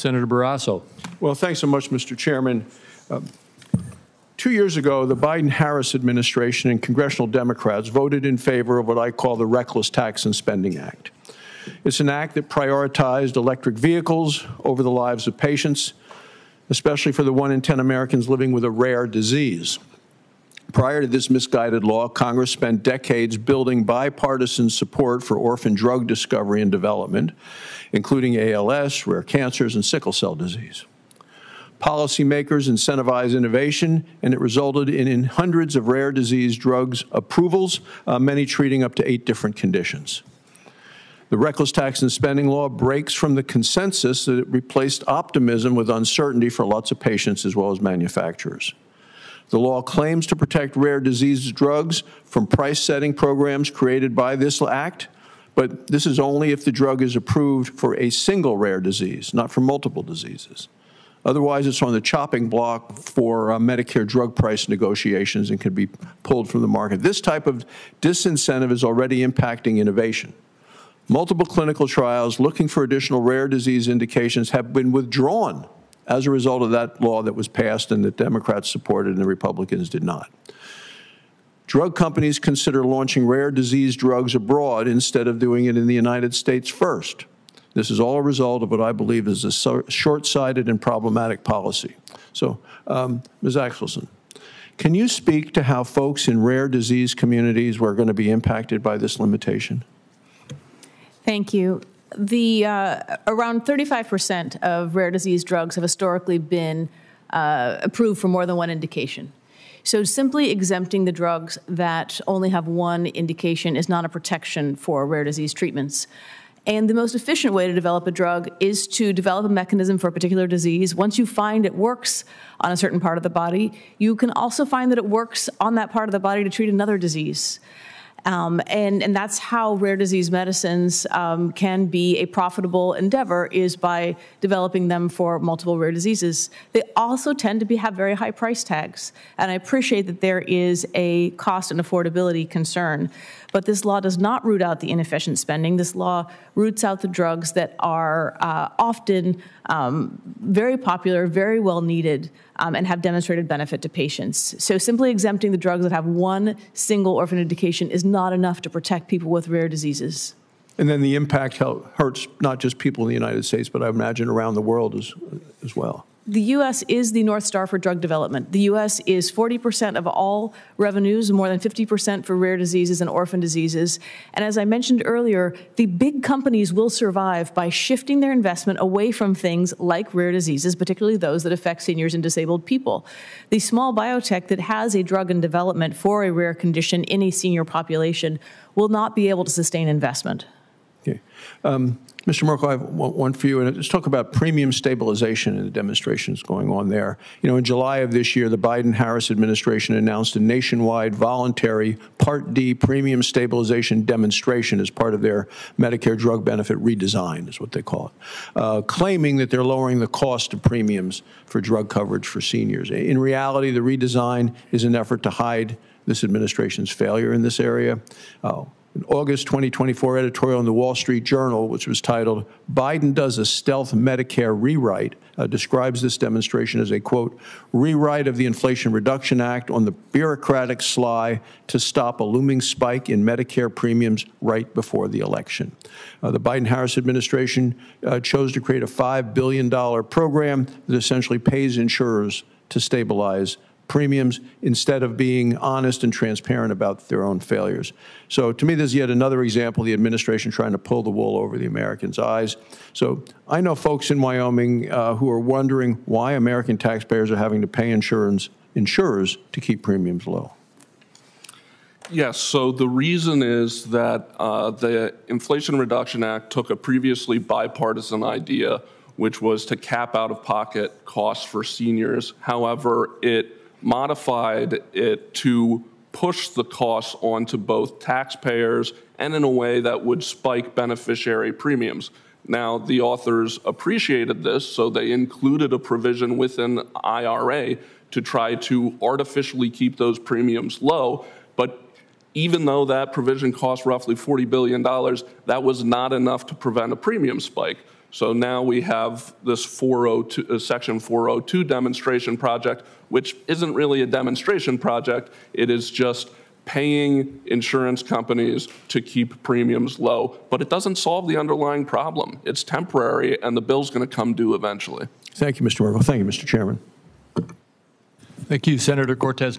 Senator Barrasso. Well, thanks so much, Mr. Chairman. 2 years ago, the Biden-Harris administration and congressional Democrats voted in favor of what I call the Reckless Tax and Spending Act. It's an act that prioritized electric vehicles over the lives of patients, especially for the 1 in 10 Americans living with a rare disease. Prior to this misguided law, Congress spent decades building bipartisan support for orphan drug discovery and development, including ALS, rare cancers, and sickle cell disease. Policymakers incentivized innovation, and it resulted in hundreds of rare disease drugs approvals, many treating up to 8 different conditions. The reckless tax and spending law breaks from the consensus that it replaced optimism with uncertainty for lots of patients as well as manufacturers. The law claims to protect rare disease drugs from price-setting programs created by this act, but this is only if the drug is approved for a single rare disease, not for multiple diseases. Otherwise, it's on the chopping block for Medicare drug price negotiations and could be pulled from the market. This type of disincentive is already impacting innovation. Multiple clinical trials looking for additional rare disease indications have been withdrawn as a result of that law that was passed and that Democrats supported and the Republicans did not. Drug companies consider launching rare disease drugs abroad instead of doing it in the United States first. This is all a result of what I believe is a short-sighted and problematic policy. So, Ms. Axelson, can you speak to how folks in rare disease communities were going to be impacted by this limitation? Thank you. Around 35% of rare disease drugs have historically been approved for more than one indication. So simply exempting the drugs that only have one indication is not a protection for rare disease treatments. And the most efficient way to develop a drug is to develop a mechanism for a particular disease. Once you find it works on a certain part of the body, you can also find that it works on that part of the body to treat another disease. And that's how rare disease medicines can be a profitable endeavor, is by developing them for multiple rare diseases. They also tend to have very high price tags, and I appreciate that there is a cost and affordability concern. But this law does not root out the inefficient spending. This law roots out the drugs that are often very popular, very well needed, and have demonstrated benefit to patients. So simply exempting the drugs that have one single orphan indication is not enough to protect people with rare diseases. And then the impact hurts not just people in the United States, but I imagine around the world as well. The U.S. is the North Star for drug development. The U.S. is 40% of all revenues, more than 50% for rare diseases and orphan diseases. And as I mentioned earlier, the big companies will survive by shifting their investment away from things like rare diseases, particularly those that affect seniors and disabled people. The small biotech that has a drug in development for a rare condition in a senior population will not be able to sustain investment. Okay. Mr. Merkel, I have one for you, and let's talk about premium stabilization and the demonstrations going on there. You know, in July of this year, the Biden-Harris administration announced a nationwide voluntary Part D premium stabilization demonstration as part of their Medicare drug benefit redesign, is what they call it, claiming that they're lowering the cost of premiums for drug coverage for seniors. In reality, the redesign is an effort to hide this administration's failure in this area. An August 2024 editorial in the Wall Street Journal, which was titled, "Biden Does a Stealth Medicare Rewrite," describes this demonstration as a, quote, rewrite of the Inflation Reduction Act on the bureaucratic sly to stop a looming spike in Medicare premiums right before the election. The Biden-Harris administration chose to create a $5 billion program that essentially pays insurers to stabilize premiums instead of being honest and transparent about their own failures. So to me, there's yet another example of the administration trying to pull the wool over the Americans' eyes. So I know folks in Wyoming who are wondering why American taxpayers are having to pay insurers to keep premiums low. Yes, so the reason is that the Inflation Reduction Act took a previously bipartisan idea, which was to cap out-of-pocket costs for seniors. However, it modified it to push the costs onto both taxpayers and in a way that would spike beneficiary premiums. Now, the authors appreciated this, so they included a provision within IRA to try to artificially keep those premiums low, but even though that provision cost roughly $40 billion, that was not enough to prevent a premium spike. So now we have this Section 402 demonstration project, which isn't really a demonstration project. It is just paying insurance companies to keep premiums low, but it doesn't solve the underlying problem. It's temporary, and the bill's going to come due eventually. Thank you, Mr. Merkel. Thank you, Mr. Chairman. Thank you, Senator Cortez.